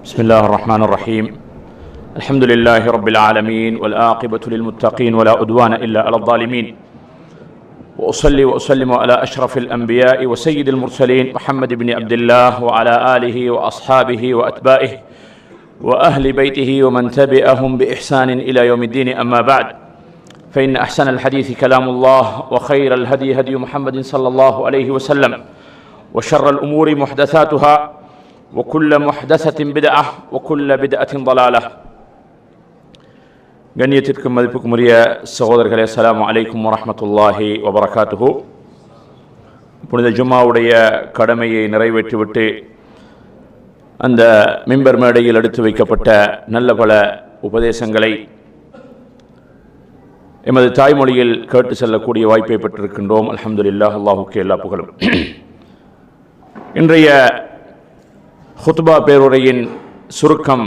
بسم الله الرحمن الرحيم. الحمد لله رب العالمين والعاقبة للمتقين ولا عدوان إلا على الظالمين. وأصلي وأسلم على أشرف الأنبياء وسيد المرسلين محمد بن عبد الله وعلى آله وأصحابه وأتباعه وأهل بيته ومن تبعهم بإحسان إلى يوم الدين. أما بعد، فإن أحسن الحديث كلام الله، وخير الهدي هدي محمد صلى الله عليه وسلم، وشر الأمور محدثاتها، وكل محدثة بدعة، وكل بدعة ضلالة. கண்ணியத்திற்கும் மதிப்புக்கும் உரிய சகோதரர்களே, அஸ்ஸலாமு அலைக்கும் வரஹ்மத்துல்லாஹி வபரகாத்துஹு. புனித ஜும்மாவுடைய கடமையை நிறைவேற்றிவிட்டு அந்த மிம்பர் மேடையில் எடுத்து வைக்கப்பட்ட நல்ல பல உபதேசங்களை எமது தாய்மொழியில் கேட்டு செல்லக்கூடிய வாய்ப்பை பெற்றிருக்கின்றோம். அல்ஹம்துலில்லாஹ், அல்லாஹுக்கு எல்லா புகழும். இன்றைய ஹுத்பா பேருரையின் சுருக்கம்,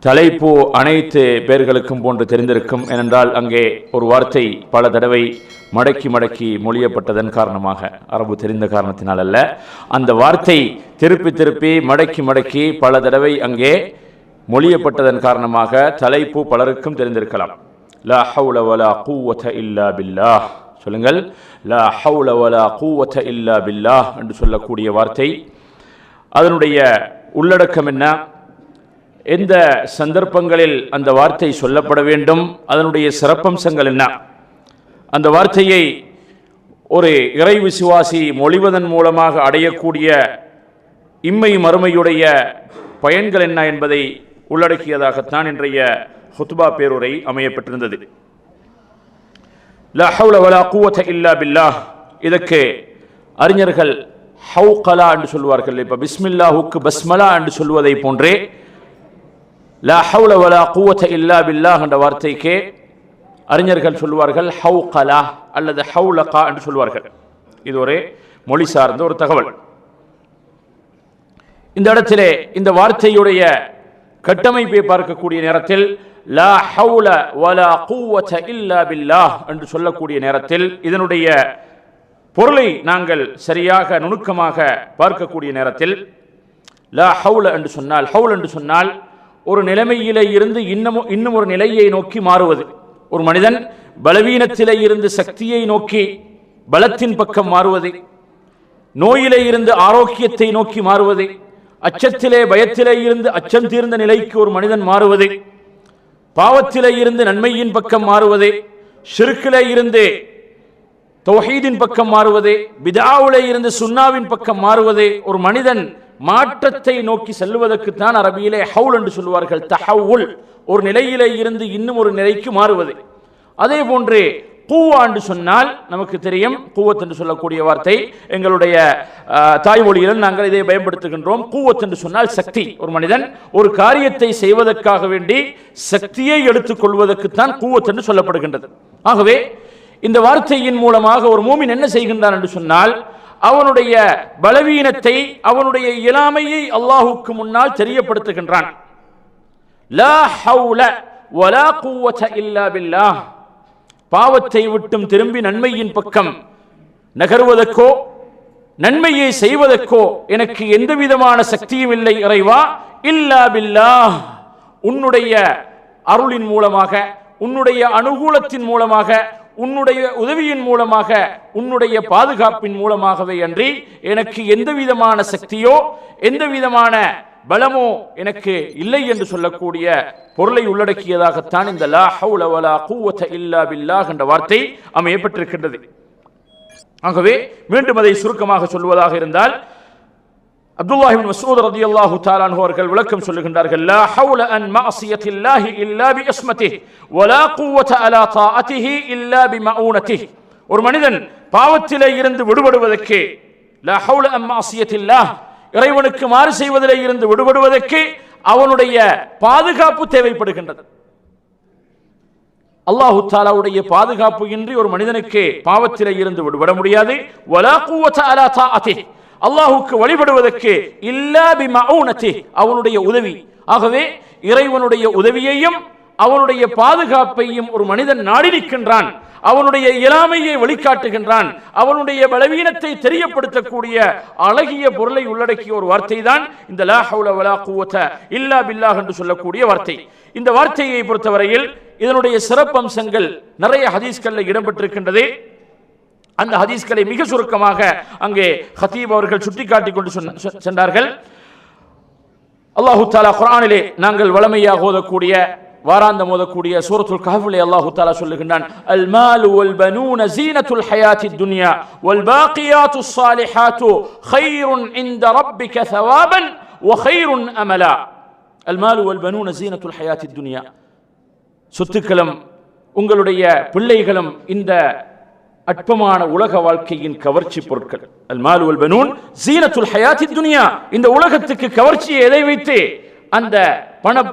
தலைப்பு அனைத்து பேர்களுக்கும் போன்று தெரிந்திருக்கும். ஏனென்றால் அங்கே ஒரு வார்த்தை பல தடவை மடக்கி மடக்கி மொழியப்பட்டதன் காரணமாக, அரபு தெரிந்த காரணத்தினால் அல்ல, அந்த வார்த்தை திருப்பி திருப்பி மடக்கி மடக்கி பல தடவை அங்கே மொழியப்பட்டதன் காரணமாக தலைப்பு பலருக்கும் தெரிந்திருக்கலாம். லா ஹவுல வலா குவத இல்லா பில்லாஹ். சொல்லுங்கள், லா ஹவுல வலா குவத இல்லா பில்லாஹ் என்று சொல்லக்கூடிய வார்த்தை, அதனுடைய உள்ளடக்கம் என்ன, எந்த சந்தர்ப்பங்களில் அந்த வார்த்தை சொல்லப்பட வேண்டும், அதனுடைய சிறப்பம்சங்கள் என்ன, அந்த வார்த்தையை ஒரு இறை விசுவாசி மொழிவதன் மூலமாக அடையக்கூடிய இம்மை மறுமையுடைய பயன்கள் என்ன என்பதை உள்ளடக்கியதாகத்தான் இன்றைய ஹுத்பா பேருரை அமையப்பட்டிருந்தது. லா ஹவுல வலா குவத இல்லா பில்லாஹ். இதற்கு அறிஞர்கள் ஹவுகலா என்று சொல்வார்கள். இப்போ பிஸ்மில்லாஹுக்கு பஸ்மலா என்று சொல்வதை போன்றே லா ஹவுல வலா குவத இல்லா பில்லாஹ் என்ற வார்த்தைக்கு அறிஞர்கள் சொல்வார்கள் ஹவுகலா அல்லது ஹவுலகா என்று சொல்வார்கள். இது ஒரு மொழி சார்ந்த ஒரு தகவல். இந்த இடத்திலே இந்த வார்த்தையுடைய கட்டமைப்பை பார்க்கக்கூடிய நேரத்தில் லா ஹவுல வலா குவத இல்லா பில்லாஹ் என்று சொல்லக்கூடிய நேரத்தில் இதனுடைய பொருளை நாங்கள் சரியாக நுணுக்கமாக பார்க்கக்கூடிய நேரத்தில் லா ஹவுல என்று சொன்னால், ஹவுல் என்று சொன்னால் ஒரு நிலைமையிலே இருந்து இன்னும் ஒரு நிலையை நோக்கி மாறுவது. ஒரு மனிதன் பலவீனத்திலே இருந்து சக்தியை நோக்கி பலத்தின் பக்கம் மாறுவது, நோயிலே இருந்து ஆரோக்கியத்தை நோக்கி மாறுவது, அச்சத்திலே பயத்திலே இருந்து அச்சம் தீர்ந்த நிலைக்கு ஒரு மனிதன் மாறுவது, பாவத்திலே இருந்து நன்மையின் பக்கம் மாறுவது, ஷிர்கிலே இருந்து தௌஹீதின் பக்கம் மாறுவது, பிதாவுலே இருந்து சுன்னாவின் பக்கம் மாறுவது, ஒரு மனிதன் மாற்றத்தை நோக்கி செல்வதற்குத்தான் அரபியிலே ஹவுல் என்று சொல்வார்கள். தஹவுல், ஒரு நிலையிலே இருந்து இன்னும் ஒரு நிலைக்கு மாறுவது. அதே போன்று கூவா என்று சொன்னால் நமக்கு தெரியும், கூவத் என்று சொல்லக்கூடிய வார்த்தை எங்களுடைய தாய்மொழியில் நாங்கள் இதை பயன்படுத்துகின்றோம். கூவத் என்று சொன்னால் சக்தி. ஒரு மனிதன் ஒரு காரியத்தை செய்வதற்காக வேண்டி சக்தியை எடுத்துக் கொள்வதற்குத்தான் கூவத் என்று சொல்லப்படுகின்றது. ஆகவே இந்த வார்த்தையின் மூலமாக ஒரு மூமின் என்ன செய்கின்றான் என்று சொன்னால், அவனுடைய பலவீனத்தை, அவனுடைய இயலாமையை அல்லாஹுக்கு முன்னால் தெரியப்படுத்துகின்றான். லா ஹவுல வலா குவத இல்லா பில்லாஹ். பாவத்தை விட்டும் திரும்பி நன்மையின் பக்கம் நகர்வதற்கோ நன்மையை செய்வதற்கோ எனக்கு எந்த விதமான சக்தியும் இல்லை இறைவா, இல்லா பில்லாஹ். உன்னுடைய அருளின் மூலமாக, உன்னுடைய அனுகூலத்தின் மூலமாக, உன்னுடைய உதவியின் மூலமாக, உன்னுடைய பாதுகாப்பின் மூலமாகவே அன்றி எனக்கு எந்த விதமான சக்தியோ எந்த விதமான பலமோ எனக்கு இல்லை என்று சொல்லக்கூடிய பொருளை உள்ளடக்கியதாகத்தான் இந்த லா ஹவுல வலா குவத இல்லா பில்லாஹ் என்ற வார்த்தை அமையப்பட்டிருக்கின்றது. ஆகவே மீண்டும் அதை சுருக்கமாக சொல்வதாக இருந்தால், அப்துல்லாஹ் இப்னு மஸ்ஊத் ரலியல்லாஹு தஆலா அன்ஹு அவர்கள் விளக்கம் சொல்லுகின்றார்கள், லா ஹவுல அன் மஅசியத்தில்லாஹி இல்லா பிஇஸ்மதிஹி வலா குவத அலா தாஅதிஹி இல்லா பிமஊனதிஹி. ஒரு மனிதன் பாவத்திலே இருந்து விடுபடுவதற்கு, லா ஹவுல அன் மஅசியத்தில்லாஹ், இறைவனுக்கு மாறு செய்வதிலே இருந்து விடுபடுவதற்கு அவனுடைய பாதுகாப்பு தேவைப்படுகின்றது. அல்லாஹு தஆலாவுடைய பாதுகாப்பு இன்றி ஒரு மனிதனுக்கு பாவத்திலே இருந்து விடுபட முடியாது. வலா குவத அலா தாஅதிஹி, அல்லாஹுக்கு வழிபடுவதற்கு இல்லா பிமஊனதிஹி, அவனுடைய உதவி. ஆகவே இறைவனுடைய உதவியையும் அவனுடைய பாதுகாப்பையும் ஒரு மனிதன் நாடி நிற்கின்றான், அவனுடைய இயலாமையை வெளிக்காட்டுகின்றான், அவனுடைய பலவீனத்தை தெரியப்படுத்தக்கூடிய அழகிய பொருளை உள்ளடக்கிய ஒரு வார்த்தை தான் இந்த லா ஹவுல வலா குவத இல்லா பில்லாஹ் என்று சொல்லக்கூடிய வார்த்தை. இந்த வார்த்தையை பொறுத்தவரையில் இதனுடைய சிறப்பம்சங்கள் நிறைய ஹதீஸ்கள்ல இடம்பெற்றிருக்கின்றது. அந்த ஹதீஸ்களை மிக சுருக்கமாக அங்கே ஹதீப் அவர்கள் சுட்டிக்காட்டிக் கொண்டு சென்றார்கள். அல்லாஹு தஆலா குர்ஆனிலே நாங்கள் வளமையாக ஓதக்கூடிய வாராந்தம் ஓதக்கூடிய சூரத்துல் கஹ்ஃபிலே அல்லாஹு தஆலா சொல்லுகின்றான், அல் மாலு வல் பனூன ஸீனத்துல் ஹயாத்தித் துன்யா வல் பாக்கியாத்துஸ் ஸாலிஹாத்து கைருன் இன்த ரப்பிக ஸவாபன் வ கைருன் அமலா. அல் மாலு வல் பனூன ஸீனத்துல் ஹயாத்தித் துன்யா, சொத்துக்களும் உங்களுடைய பிள்ளைகளும் இந்த அற்பமான உலக வாழ்க்கையின் கவர்ச்சி பொருட்கள். அல் மாலு வல் பனூன் ஸீனத்துல் ஹயாத்தித் துன்யா, இந்த உலகத்துக்கு கவர்ச்சியை எதை வைத்து? அந்த பண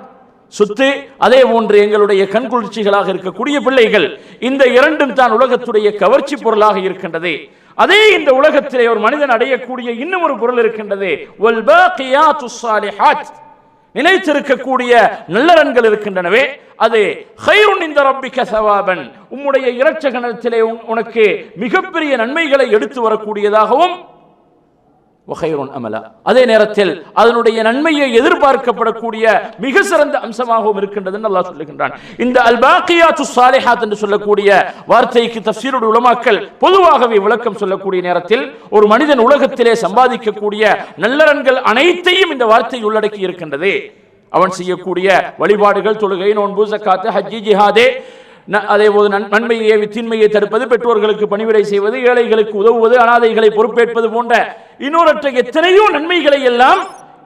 சொத்து, அதே போன்று எங்களுடைய கண்குளிர்ச்சிகளாக இருக்கக்கூடிய பிள்ளைகள், இந்த இரண்டும் தான் உலகத்துடைய கவர்ச்சி பொருளாக இருக்கின்றது. அதே இந்த உலகத்திலே ஒரு மனிதன் அடையக்கூடிய இன்னும் ஒரு பொருள் இருக்கின்றது, வல் பாக்கியாத்துஸ் ஸாலிஹாத், நிலைத்திருக்கக்கூடிய நல்லறன்கள் இருக்கின்றனவே, அது கைருன் இன்த ரப்பிக ஸவாபன், உம்முடைய இரட்சகனிடத்திலே உனக்கு மிகப்பெரிய நன்மைகளை எடுத்து வரக்கூடியதாகவும், வகைருன் அமலா, அதே நேரத்தில் அதனுடைய நன்மையை எதிர்பார்க்கப்படக்கூடிய மிக சிறந்த அம்சமாகவும் இருக்கின்றது என்று அல்லாஹ் சொல்லுகின்றான். இந்த அல் பாக்கியாத்துஸ் ஸாலிஹாத் என்று சொல்லக்கூடிய வார்த்தைக்கு தஃப்சீருடைய உலமாக்கள் பொதுவாகவே விளக்கம் சொல்லக்கூடிய நேரத்தில் ஒரு மனிதன் உலகத்திலே சம்பாதிக்கக்கூடிய நல்லறன்கள் அனைத்தையும் இந்த வார்த்தை உள்ளடக்கி இருக்கின்றது. அவன் செய்யக்கூடிய வழிபாடுகள், தொழுகை, நோன்பு, ஸகாத், ஹஜ், ஜிஹாதே, அதேபோது நன்மையை தீன்மையை தடுப்பது, பெற்றோர்களுக்கு பணிவிடை செய்வது, ஏழைகளுக்கு உதவுவது, அனாதைகளை பொறுப்பேற்பது போன்ற இன்னொரு எத்தனையோ நன்மைகளை எல்லாம்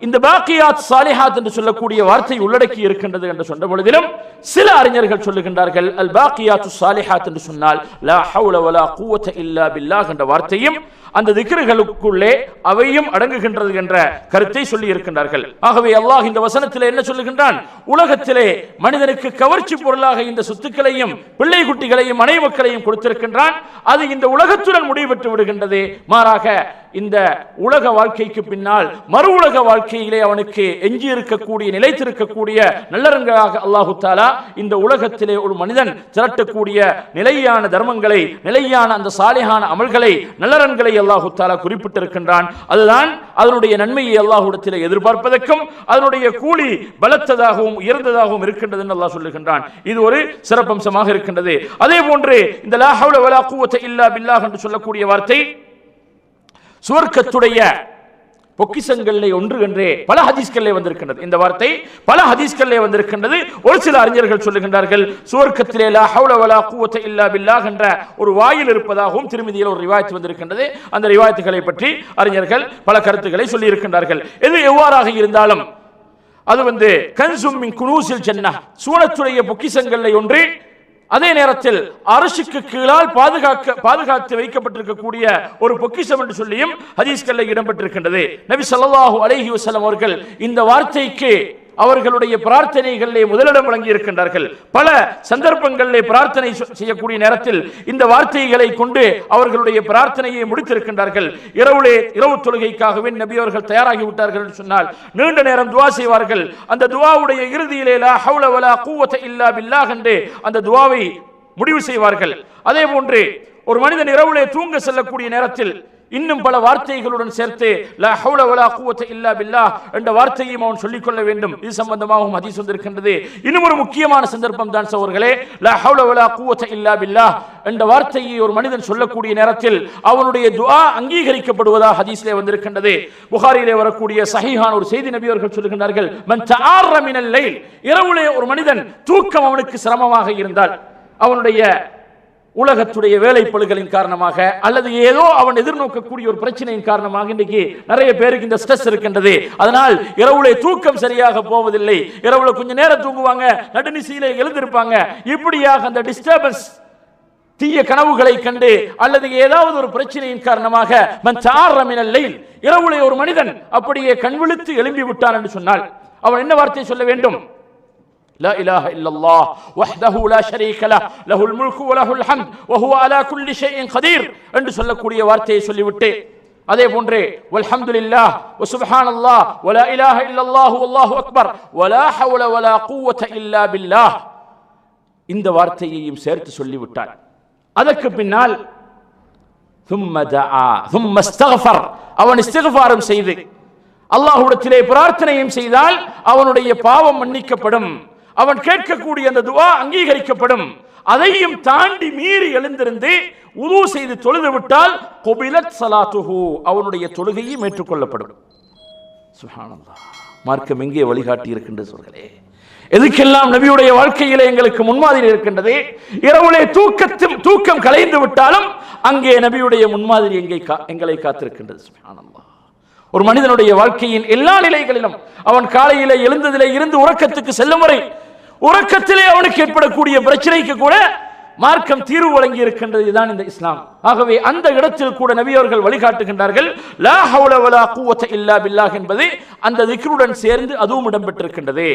இந்த பாக்கியாத் ஸாலிஹாத் என்று சொல்லக்கூடிய வார்த்தை உள்ளடக்கி இருக்கின்றது என்று சொன்ன பொழுதிலும் சில அறிஞர்கள் சொல்லுகின்றார்கள், அல் பாக்கியாத்துஸ் ஸாலிஹாத் என்று சொன்னால் லா ஹவுல வலா குவத இல்லா பில்லாஹ் என்ற வார்த்தையும் அந்த திக்ருகளுக்குள்ளே அவையும் அடங்குகின்றது என்ற கருத்தை சொல்லி இருக்கின்றார்கள். ஆகவே அல்லாஹ் இந்த வசனத்திலே என்ன சொல்லுகின்றான்? உலகத்திலே மனிதனுக்கு கவர்ச்சி பொருளாக இந்த சொத்துக்களையும் பிள்ளை குட்டிகளையும் மனை மக்களையும் கொடுத்திருக்கின்றான். அது இந்த உலகத்துடன் முடிவுபெற்று விடுகின்றது. மாறாக இந்த உலக வாழ்க்கைக்கு பின்னால் மறு உலக வாழ்க்கையிலே அவனுக்கு எஞ்சி இருக்கக்கூடிய நிலைத்திருக்கக்கூடிய நல்லறன்களாக அல்லாஹு தஆலா இந்த உலகத்திலே ஒரு மனிதன் திரட்டக்கூடிய நிலையான தர்மங்களை, நிலையான அந்த சாலிஹான அமல்களை, நல்லறன்களை அல்லாஹு தஆலா குறிப்பிட்டிருக்கின்றான். அதுதான் அதனுடைய நன்மையை அல்லாஹ்விடத்திலே எதிர்பார்ப்பதற்கும் அதனுடைய கூலி பலத்ததாகவும் உயர்ந்ததாகவும் இருக்கின்றது என்று அல்லாஹ் சொல்லுகின்றான். இது ஒரு சிறப்பம்சமாக இருக்கின்றது. அதே போன்று இந்த லா ஹவுல வலா குவத இல்லா பில்லாஹ் என்று சொல்லக்கூடிய வார்த்தை சுவர்க்கத்துடைய பொக்கிஷங்களிலே ஒன்று என்றே பல ஹதீஸ்களிலே வந்திருக்கின்றது. இந்த வார்த்தை பல ஹதீஸ்களிலே வந்திருக்கின்றது. ஒரு சில அறிஞர்கள் சொல்லுகின்றார்கள், சுவர்க்கத்திலே லா ஹவுல வலா குவத இல்லா பில்லாஹ் என்ற ஒரு வாயில் இருப்பதாகவும் திருமதியில் ஒரு ரிவாயத் வந்திருக்கின்றது. அந்த ரிவாயத்துகளை பற்றி அறிஞர்கள் பல கருத்துக்களை சொல்லி இருக்கின்றார்கள். எது எவ்வாறாக இருந்தாலும் அது கன்சும் மின் குனூஸில் ஜன்னஹ், சுவனத்துடைய பொக்கிஷங்களிலே ஒன்று. அதே நேரத்தில் அரசுக்கு கீழால் பாதுகாத்து வைக்கப்பட்டிருக்கக்கூடிய ஒரு பொக்கிஷம் என்று சொல்லியும் ஹதீஸ்களில் இடம்பெற்றிருக்கின்றது. நபி ஸல்லல்லாஹு அலைஹி வஸல்லம் அவர்கள் இந்த வார்த்தைக்கு அவர்களுடைய பிரார்த்தனைகளிலே முதலிடம் வழங்கி இருக்கின்றார்கள். பல சந்தர்ப்பங்களிலே பிரார்த்தனை செய்யக்கூடிய நேரத்தில் இந்த வார்த்தைகளை கொண்டு அவர்களுடைய பிரார்த்தனையை முடித்திருக்கின்றார்கள். இரவு தொழுகைக்காகவே நபி அவர்கள் தயாராகி விட்டார்கள் என்று சொன்னால் நீண்ட நேரம் துஆ செய்வார்கள். அந்த துஆவுடைய இறுதியிலே லா ஹவுல வலா குவத இல்லா பில்லாஹ் என்று அந்த துஆவை முடிவு செய்வார்கள். அதே போன்று ஒரு மனிதன் இரவுலே தூங்க செல்லக்கூடிய நேரத்தில் இன்னும் பல வார்த்தைகளுடன் சேர்த்து லா ஹவுல வலா குவத இல்லா பில்லாஹ் என்ற வார்த்தையும் அவன் சொல்லிக் கொள்ள வேண்டும். இது சம்பந்தமாகவும் ஹதீஸ் வந்திருக்கின்றது. இன்னும் ஒரு முக்கியமான சந்தர்ப்பம் தான் சகோதரர்களே, லா ஹவுல வலா குவத இல்லா பில்லாஹ் என்ற வார்த்தையை ஒரு மனிதன் சொல்லக்கூடிய நேரத்தில் அவனுடைய துஆ அங்கீகரிக்கப்படுவதாக ஹதீஸிலே வந்திருக்கின்றது. புகாரியிலே வரக்கூடிய சஹீஹான ஒரு செய்தி நபி அவர்கள் சொல்லுகின்றார்கள், மன் தஆர்ர மினல் லைல், இரவுலே ஒரு மனிதன் தூக்கம் அவனுக்கு சிரமமாக இருந்தால், அவனுடைய உலகத்துடைய வேலைப்பளுகளின் காரணமாக அல்லது ஏதோ அவன் எதிர்நோக்கக்கூடிய ஒரு பிரச்சனையின் காரணமாக இன்றைக்கு நிறைய பேருக்கு இந்த ஸ்ட்ரெஸ் இருக்கின்றது. அதனால் இரவுல தூக்கம் சரியாக போவதில்லை. இரவுல கொஞ்ச நேரம் தூங்குவாங்க, நடுநிசையிலே எழுந்திருப்பாங்க. இப்படியாக அந்த டிஸ்டர்பன்ஸ், தீய கனவுகளை கண்டு அல்லது ஏதாவது ஒரு பிரச்சனையின் காரணமாக மன் தஆர்ர மினல் லைல், இரவுல ஒரு மனிதன் அப்படியே கண்விழித்து எழும்பி விட்டான் என்று சொன்னால் அவன் என்ன வார்த்தை சொல்ல வேண்டும்? لا إله إلا الله وحده لا شريك له له الملك وله الحمد وهو على كل شيء قدير என்று சொல்லக்கூடிய வார்த்தையை சொல்லிவிட்டு அதே போன்றே வல்ஹம்துலில்லாஹ் வசுப்ஹானல்லாஹ் வலா இலாஹ இல்லல்லாஹு வல்லாஹு அக்பர் வலா ஹவுல வலா குவத இல்லா பில்லாஹ் இந்த வார்த்தையையும் சேர்த்து சொல்லிவிட்டார். அதற்கு பின்னால் அவன் இஸ்திக்ஃபாரும் செய்து அல்லாஹ்விடத்திலே பிரார்த்தனையும் செய்தால் அவனுடைய பாவம் மன்னிக்கப்படும், அவன் கேட்கக்கூடிய அந்த துஆ அங்கீகரிக்கப்படும். அதையும் தாண்டி மீறி எழுந்திருந்து உது செய்து தொழுது விட்டால் குபிலத் ஸலாத்துஹு, அவனுடைய தொழுகையும் ஏற்றுக்கொள்ளப்படும். சுப்ஹானல்லாஹ், மார்க்கம் எங்கே வழிகாட்டி இருக்கின்றது சொல்களே. எதுக்கெல்லாம் நபியுடைய வாழ்க்கையிலே எங்களுக்கு முன்மாதிரி இருக்கின்றது. இரவுலே தூக்கம் கலைந்து விட்டாலும் அங்கே நபியுடைய முன்மாதிரி எங்களை காத்திருக்கின்றது. சுப்ஹானல்லாஹ், ஒரு மனிதனுடைய வாழ்க்கையின் எல்லா நிலைகளிலும் அவன் காலையிலே எழுந்ததிலே இருந்து உறக்கத்துக்கு செல்லும் வரை உறக்கத்திலே அவனுக்கு ஏற்படக்கூடிய பிரச்சனைக்கு கூட மார்க்கம் தீர்வு வழங்கி இருக்கின்றது தான் இந்த இஸ்லாம். ஆகவே அந்த இடத்தில் கூட நபி அவர்கள் வழிகாட்டுகின்றார்கள். லா ஹவுல வலா குவத இல்லா பில்லாஹ் என்பது அந்த திக்ருடன் சேர்ந்து அதுவும் இடம்பெற்றிருக்கின்றது.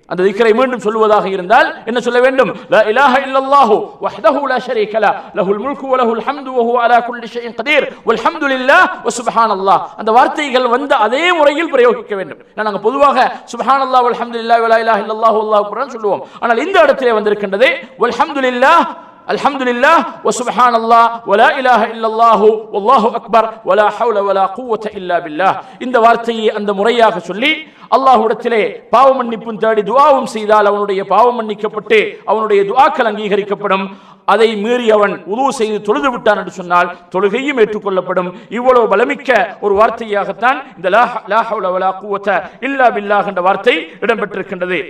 அந்த திக்ரை மீண்டும் சொல்வதாக இருந்தால் என்ன சொல்ல வேண்டும்? லா இலாஹ இல்லல்லாஹு வஹ்தஹு லா ஷரீக லஹு லஹுல் முல்கு வ லஹுல் ஹம்து வ ஹுவ அலா குல்லி ஷைஇன் கதீர் வல்ஹம்துலில்லாஹ் வ சுப்ஹானல்லாஹ். அந்த வார்த்தைகள் வந்த அதே முறையில் பிரயோகிக்க வேண்டும். நாங்க பொதுவாக சுப்ஹானல்லாஹ் வல்ஹம்துலில்லாஹ் வ லா இலாஹ இல்லல்லாஹு அல்லாஹு அக்பர் சொல்லுவோம். ஆனால் இந்த இடத்திலே வந்திருக்கின்றது வல்ஹம்துலில்லாஹ் அல்ஹம்துலில்லாஹ் வ சுப்ஹானல்லாஹ் வ லா இலாஹ இல்லல்லாஹு வல்லாஹு அக்பர் வ லா ஹவுல வ லா குவத இல்லா பில்லாஹ். இந்த வார்த்தையை அந்த முறையாக சொல்லி அல்லாஹ்விடத்திலே பாவ மன்னிப்பும் தேடி துஆவும் செய்தால் அவனுடைய பாவம் மன்னிக்கப்பட்டு அவனுடைய துஆக்கள் அங்கீகரிக்கப்படும். அதை மீறி அவன் உது செய்து தொழுது விட்டான் என்று சொன்னால் தொழுகையும் ஏற்றுக்கொள்ளப்படும். இவ்வளவு பலமிக்க ஒரு வார்த்தையாகத்தான் இந்த லா ஹவுல வ லா குவத இல்லா பில்லாஹ் என்ற வார்த்தை இடம்பெற்றிருக்கின்றது.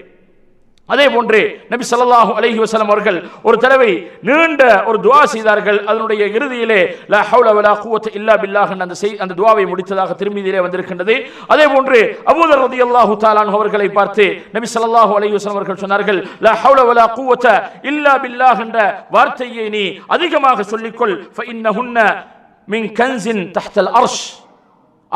அதே போன்று நபி ஸல்லல்லாஹு அலைஹி வஸல்லம் அவர்கள் ஒரு தடவை நீண்ட ஒரு துஆ செய்தார்கள். அதனுடைய இறுதியிலே லா ஹவுல வலா குவத இல்லா பில்லாஹ் அந்த துஆவை முடித்ததாக திருமிதியிலே வந்திருக்கின்றது. அதே போன்று அபூதர் ரலியல்லாஹு தஆலா அன்ஹு அவர்களை பார்த்து நபி ஸல்லல்லாஹு அலைஹி வஸல்லம் அவர்கள் சொன்னார்கள், லா ஹவுல வலா குவத இல்லா பில்லாஹ் என்ற வார்த்தையை நீ அதிகமாக சொல்லிக்கொள். ஃபஇன்னஹுன்ன மின் கன்ஸின் தஹ்தல் அர்ஷ்,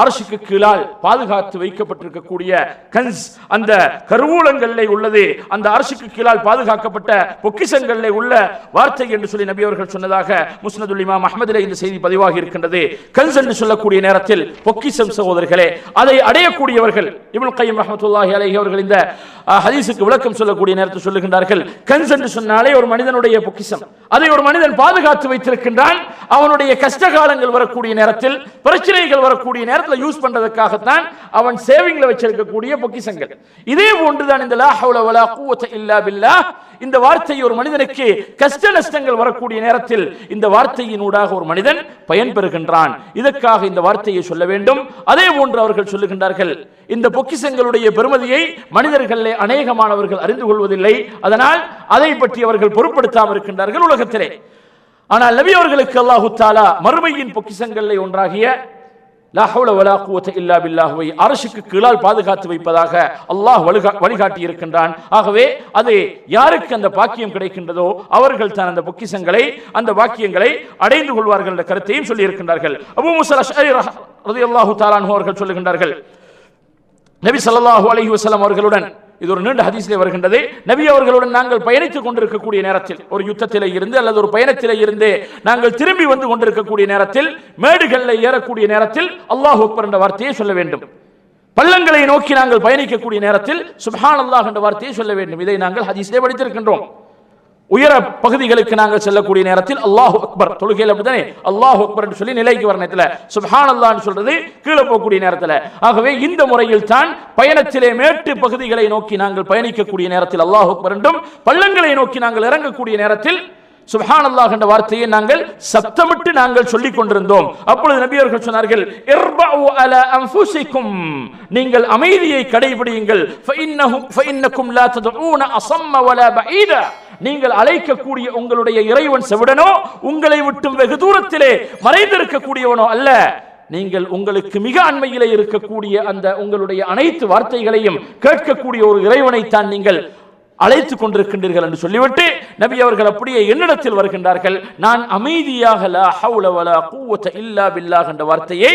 அரசுக்கு கீழால் பாதுகாத்து வைக்கப்பட்டிருக்கக்கூடிய கன்ஸ் அந்த கருவூலங்களிலே உள்ளது, அந்த அரசுக்கு கீழால் பாதுகாக்கப்பட்ட பொக்கிஷங்களிலே உள்ள வார்த்தை என்று சொல்லி நபி அவர்கள் சொன்னதாக முஸ்னதுல் இமாம் அஹ்மதிலே இந்த செய்தி பதிவாகி இருக்கின்றது. கன்ஸ் என்று சொல்லக்கூடிய நேரத்தில் பொக்கிஷம் சகோதரர்களே, அதை அடையக்கூடியவர்கள் இப்னு கய்யிம் ரஹ்மத்துல்லாஹி அலைஹி அவர்கள் இந்த ஹதீஸுக்கு விளக்கம் சொல்லக்கூடிய நேரத்தில் சொல்லுகின்றார்கள், கன்ஸ் என்று சொன்னாலே ஒரு மனிதனுடைய பொக்கிஷம், அதை ஒரு மனிதன் பாதுகாத்து வைத்திருக்கின்றான். அவனுடைய கஷ்ட காலங்கள் வரக்கூடிய நேரத்தில், பிரச்சனைகள் வரக்கூடிய நேரத்தில் யூஸ் பண்றதுக்காகத்தான் அவன் சேவிங்ல வச்சிருக்கக்கூடிய பொக்கிஷங்கள். இதே போன்றுதான் இந்த லா ஹவுல வலா குவத இல்லா பில்லாஹ், இந்த வார்த்தை ஒரு மனிதனுக்கு கஷ்ட நஷ்டங்கள் வரக்கூடிய நேரத்தில் இந்த வார்த்தையினூடாக ஒரு மனிதன் பயன் பெறுகின்றான். இதற்காக இந்த வார்த்தையை சொல்ல வேண்டும். அதே போன்று அவர்கள் சொல்லுகின்றார்கள், இந்த பொக்கிஷங்களுடைய பெருமதியை மனிதர்களே அநேகமானவர்கள் அறிந்து கொள்வதில்லை. அதனால் அதை பற்றி அவர்கள் பொருட்படுத்தாமல் இருக்கின்றார்கள் உலகத்திலே. ஆனால் நபி அவர்களுக்கு அல்லாஹு தஆலா மறுமையின் பொக்கிஷங்களை ஒன்றாகிய லா ஹவுல வலா குவத இல்லா பில்லாஹ்வை அரசுக்கு கீழால் பாதுகாத்து வைப்பதாக அல்லாஹ் வழிகாட்டி இருக்கின்றான். ஆகவே அது யாருக்கு அந்த பாக்கியம் கிடைக்கின்றதோ அவர்கள் தான் அந்த பொக்கிஷங்களை அந்த வாக்கியங்களை அடைந்து கொள்வார்கள் என்ற கருத்தையும் சொல்லி இருக்கின்றார்கள். அபூ மூஸா அல்-அஷ்அரி ரலியல்லாஹு தஆலா அன்ஹு அவர்கள் சொல்லுகின்றார்கள், நபி ஸல்லல்லாஹு அலைஹி வஸல்லம் அவர்களுடன், இது ஒரு நீண்ட ஹதீஸிலே வருகின்றது, நபி அவர்களுடன் நாங்கள் பயணித்துக் கொண்டிருக்கக்கூடிய நேரத்தில், ஒரு யுத்தத்திலே இருந்து அல்லது ஒரு பயணத்திலே இருந்து நாங்கள் திரும்பி வந்து கொண்டிருக்கக்கூடிய நேரத்தில், மேடுகளில் ஏறக்கூடிய நேரத்தில் அல்லாஹ் அக்பர் என்ற வார்த்தையை சொல்ல வேண்டும். பள்ளங்களை நோக்கி நாங்கள் பயணிக்கக்கூடிய நேரத்தில் சுப்ஹானல்லாஹ் என்ற வார்த்தையை சொல்ல வேண்டும். இதை நாங்கள் ஹதீஸிலே படித்திருக்கின்றோம். உயர பகுதிகளுக்கு நாங்கள் செல்லக்கூடிய நேரத்தில் அல்லாஹ் அக்பர், தொழுகையில் அப்படித்தானே அல்லாஹ் அக்பர் என்று சொல்லி நிலைக்கு வர நேரத்தில் சுப்ஹானல்லாஹ் சொல்றது கீழே போகக்கூடிய நேரத்தில். ஆகவே இந்த முறையில் தான் பயணத்திலே மேட்டு பகுதிகளை நோக்கி நாங்கள் பயணிக்கக்கூடிய நேரத்தில் அல்லாஹ் அக்பர் என்றும், பள்ளங்களை நோக்கி நாங்கள் இறங்கக்கூடிய நேரத்தில் சுப்ஹானல்லாஹ் என்ற வார்த்தையை நாங்கள் சப்தமிட்டு நாங்கள் சொல்லிக் கொண்டிருந்தோம். அப்பொழுது நபி அவர்கள் சொன்னார்கள், இர்பஉ அலா அன்ஃபுஸிகும், நீங்கள் அமைதியை கடைபிடியுங்கள். ஃபஇன்னகும் லா ததுஊன அஸம்ம வலா பஈதா, நீங்கள் அழைக்கக்கூடிய உங்களுடைய இறைவன் செவிடனோ உங்களை விட்டு வெகு தூரத்திலே மறைந்திருக்கக்கூடியவனோ அல்ல, நீங்கள் உங்களுக்கு மிக அண்மையிலே இருக்கக்கூடிய அந்த உங்களுடைய அனைத்து வார்த்தைகளையும் கேட்கக்கூடிய ஒரு இறைவனைத்தான் நீங்கள் அழைத்துக் கொண்டிருக்கின்றீர்கள் என்று சொல்லிவிட்டு நபி அவர்கள் அப்படியே என்னிடத்தில் வருகின்றார்கள். நான் அமைதியாக லா ஹவுல வலா குவத இல்லா பில்லாஹ் என்ற வார்த்தையை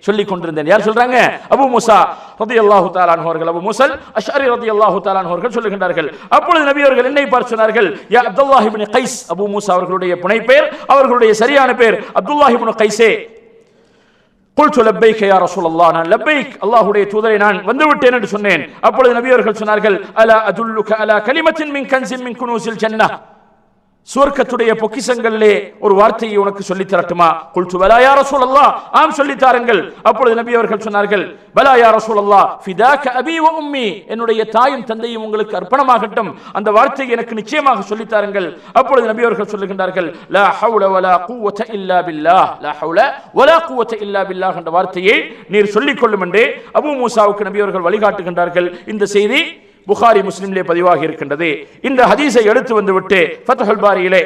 சொல்லிக் கொண்டிருந்தேன். யார் சொல்றாங்க? அபூ மூஸா ரலியல்லாஹு தஆலா அன்ஹு அவர்கள், அபூ மூஸா அல்-அஷ்அரி ரலியல்லாஹு தஆலா அன்ஹு அவர்கள் சொல்லுகின்றார்கள். அப்பொழுது நபி அவர்கள் என்னை பார்த்து சொன்னார்கள், யா அப்துல்லாஹ் இப்னு கைஸ், அபூ மூஸா அவர்களுடைய புனைப்பெயர், அவர்களுடைய சரியான பெயர் அப்துல்லாஹ் இப்னு கைஸே. குல்து லப்பைக யா ரசூலல்லாஹ், நான் லப்பைக் அல்லாஹ்வுடைய தூதரை நான் வந்துவிட்டேன் என்று சொன்னேன். அப்பொழுது நபி அவர்கள் சொன்னார்கள், அலா அதுல்லுக அலா கலிமத்தின் மின் கன்ஸின் மின் குனூஸில் ஜன்னah, சுவர்க்கத்துடைய பொக்கிஷங்களிலே ஒரு வார்த்தையை உனக்கு சொல்லித் தரட்டுமா? குல்து பலா யா ரசூலல்லாஹ், ஆம் சொல்லித் தாருங்கள். அப்பொழுது நபி அவர்கள் சொன்னார்கள், பலா யா ரசூலல்லாஹ், ஃபிதாக அபி வ உம்மி, என்னுடைய தாயும் தந்தையும் உங்களுக்கு அர்ப்பணமாகட்டும், அந்த வார்த்தையை எனக்கு நிச்சயமாக சொல்லித் தாருங்கள். அப்பொழுது நபி அவர்கள் சொல்லுகின்றார்கள், லா ஹவுல வலா குவத இல்லா பில்லாஹ், லா ஹவுல வலா குவத இல்லா பில்லாஹ் என்ற வார்த்தையை நீர் சொல்லிக் கொள்ளும் என்று அபூ மூசாவுக்கு நபி அவர்கள் வழிகாட்டுகின்றார்கள். இந்த செய்தி புகாரி முஸ்லிமிலே பதிவாகி இருக்கின்றது. இந்த ஹதீஸை எடுத்து வந்துவிட்டு ஃபத்ஹுல் பாரியிலே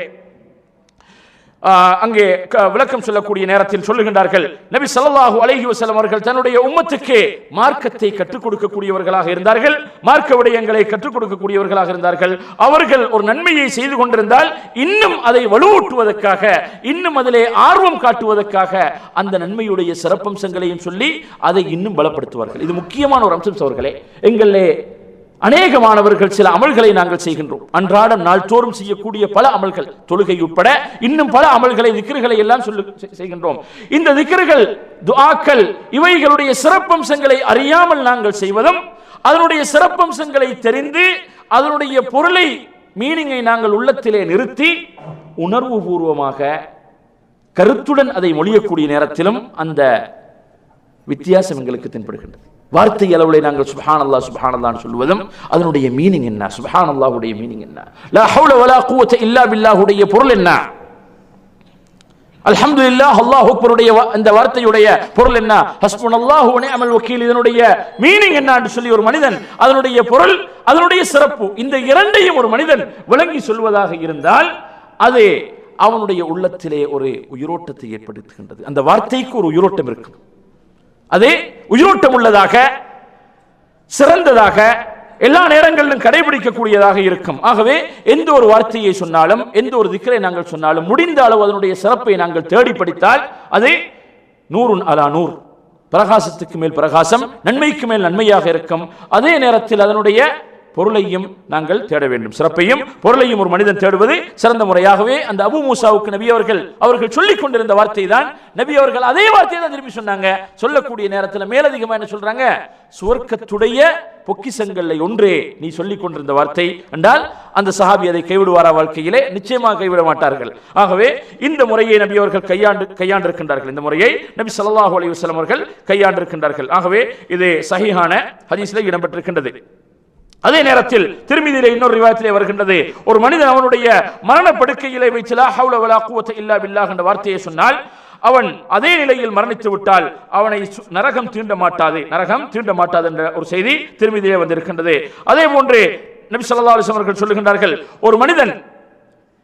அங்கே விளக்கம் சொல்லக்கூடிய நேரத்தில் சொல்லுகின்றார்கள், நபி ஸல்லல்லாஹு அலைஹி வஸல்லம் அவர்கள் தன்னுடைய உம்மத்துக்கு மார்க்கத்தை கற்றுக் கொடுக்கக்கூடியவர்களாக இருந்தார்கள், மார்க்க விடயங்களை கற்றுக் கொடுக்கக்கூடியவர்களாக இருந்தார்கள். அவர்கள் ஒரு நன்மையை செய்து கொண்டிருந்தால் இன்னும் அதை வலுவூட்டுவதற்காக, இன்னும் அதிலே ஆர்வம் காட்டுவதற்காக அந்த நன்மையுடைய சிறப்பம்சங்களையும் சொல்லி அதை இன்னும் பலப்படுத்துவார்கள். இது முக்கியமான ஒரு அம்சம் சகோதரர்களே. எங்களே அநேகமானவர்கள் சில அமல்களை நாங்கள் செய்கின்றோம், அன்றாடம் நாள்தோறும் செய்யக்கூடிய பல அமல்கள், தொழுகை உட்பட இன்னும் பல அமல்களை, திக்ருகளை எல்லாம் செய்கின்றோம். இந்த திக்ருகள், துஆக்கள், இவைகளுடைய சிறப்பம்சங்களை அறியாமல் நாங்கள் செய்வதும், அதனுடைய சிறப்பம்சங்களை தெரிந்து அதனுடைய பொருளை, மீனிங்கை நாங்கள் உள்ளத்திலே நிறுத்தி உணர்வு பூர்வமாக கருத்துடன் அதை மொழியக்கூடிய நேரத்திலும் அந்த வித்தியாசம் எங்களுக்கு தென்படுகின்றது. வார்த்தை அளவுல நாங்கள் சுப்ஹானல்லாஹ் சுப்ஹானல்லாஹ் சொல்வதும் அதனுடைய மீனிங் என்ன, சுப்ஹானல்லாஹ்வுடைய மீனிங் என்ன, லா ஹவுல வலா குவத இல்லா பில்லாஹ்வுடைய பொருள் என்ன, அல்ஹம்துலில்லாஹ் அல்லாஹ் அக்பருடைய அந்த வார்த்தையுடைய பொருள் என்ன, ஹஸ்புனல்லாஹு வ நிஅமல் வக்கீல் இதனுடைய மீனிங் என்ன என்று சொல்லி ஒரு மனிதன் அதனுடைய பொருள், அதனுடைய சிறப்பு, இந்த இரண்டையும் ஒரு மனிதன் விளங்கி சொல்வதாக இருந்தால் அது அவனுடைய உள்ளத்திலே ஒரு உயிரோட்டத்தை ஏற்படுத்துகின்றது. அந்த வார்த்தைக்கு ஒரு உயிரோட்டம் இருக்கும், அது உயிரோட்டம் உள்ளதாக, சிறந்ததாக, எல்லா நேரங்களிலும் கடைபிடிக்கக்கூடியதாக இருக்கும். ஆகவே எந்த ஒரு வார்த்தையை சொன்னாலும், எந்த ஒரு திக்ரை நாங்கள் சொன்னாலும், முடிந்த அளவு அதனுடைய சிறப்பை நாங்கள் தேடி படித்தால் அது நூறுன் அலா நூர், பிரகாசத்துக்கு மேல் பிரகாசம், நன்மைக்கு மேல் நன்மையாக இருக்கும். அதே நேரத்தில் அதனுடைய பொருளையும் நாங்கள் தேட வேண்டும். சிறப்பையும் பொருளையும் ஒரு மனிதன் தேடுவது சிறந்த முறையாகவே அந்த அபூ மூசாவுக்கு நபி அவர்கள் சொல்லிக் கொண்டிருந்த வார்த்தை தான், நபி அவர்கள் அதே வார்த்தையை தான் திரும்பி சொன்னாங்க. சொல்லக்கூடிய நேரத்தில் மேலதிகமாக என்ன சொல்றாங்க, சுவர்க்கத்துடைய பொக்கிஷங்களை ஒன்றே நீ சொல்லிக் கொண்டிருந்த வார்த்தை என்றால் அந்த சஹாபி அதை கைவிடுவாரா? வாழ்க்கையிலே நிச்சயமாக கைவிட மாட்டார்கள். ஆகவே இந்த முறையை நபி அவர்கள் கையாண்டிருக்கின்றார்கள். இந்த முறையை நபி ஸல்லல்லாஹு அலைஹி வஸல்லம் அவர்கள் கையாண்டிருக்கின்றார்கள். ஆகவே இது சஹீஹான ஹதீஸிலே இடம்பெற்றிருக்கின்றது. அதே நேரத்தில் திருமிதியிலே இன்னொரு ரிவாயத்திலே வருகின்றது, ஒரு மனிதன் அவனுடைய மரணப்படுக்கையிலே வைத்து லா ஹவுல வலா குவத இல்லா பில்லாஹ் என்ற வார்த்தையை சொன்னால் அவன் அதே நிலையில் மரணித்து விட்டால் அவனை நரகம் தீண்ட மாட்டாது என்ற ஒரு செய்தி திருமிதியிலே வந்திருக்கின்றது. அதே போன்று நபி ஸல்லல்லாஹு அலைஹி வஸல்லம் அவர்கள் சொல்லுகின்றார்கள், ஒரு மனிதன்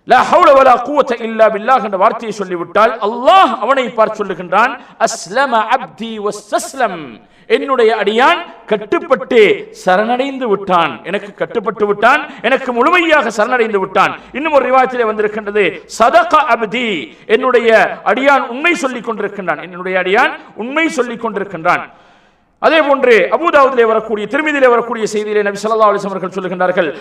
லா ஹவுல வலா குவத இல்லா பில்லாஹ் என்ற வார்த்தையை சொல்லிவிட்டால் அல்லாஹ் அவனை பார்த்து சொல்லுகின்றான், அஸ்லம அப்தி வஸ்தஸ்லம், என்னுடைய அடியான் கட்டுப்பட்டு சரணடைந்து விட்டான், எனக்கு கட்டுப்பட்டு விட்டான், எனக்கு முழுமையாக சரணடைந்து விட்டான். இன்னும் ஒரு ரிவாயத்திலே வந்திருக்கின்றது, சதக அப்தி, என்னுடைய அடியான் உண்மை சொல்லிக் கொண்டிருக்கின்றான், என்னுடைய அடியான் உண்மை சொல்லிக் கொண்டிருக்கின்றான். அதே போன்று அபூதாவுதிலே வரக்கூடிய, திருமிதியிலே வரக்கூடிய செய்தியிலே நபி ஸல்லல்லாஹு அலைஹி வஸல்லம் அவர்கள் சொல்லுகின்றார்கள்,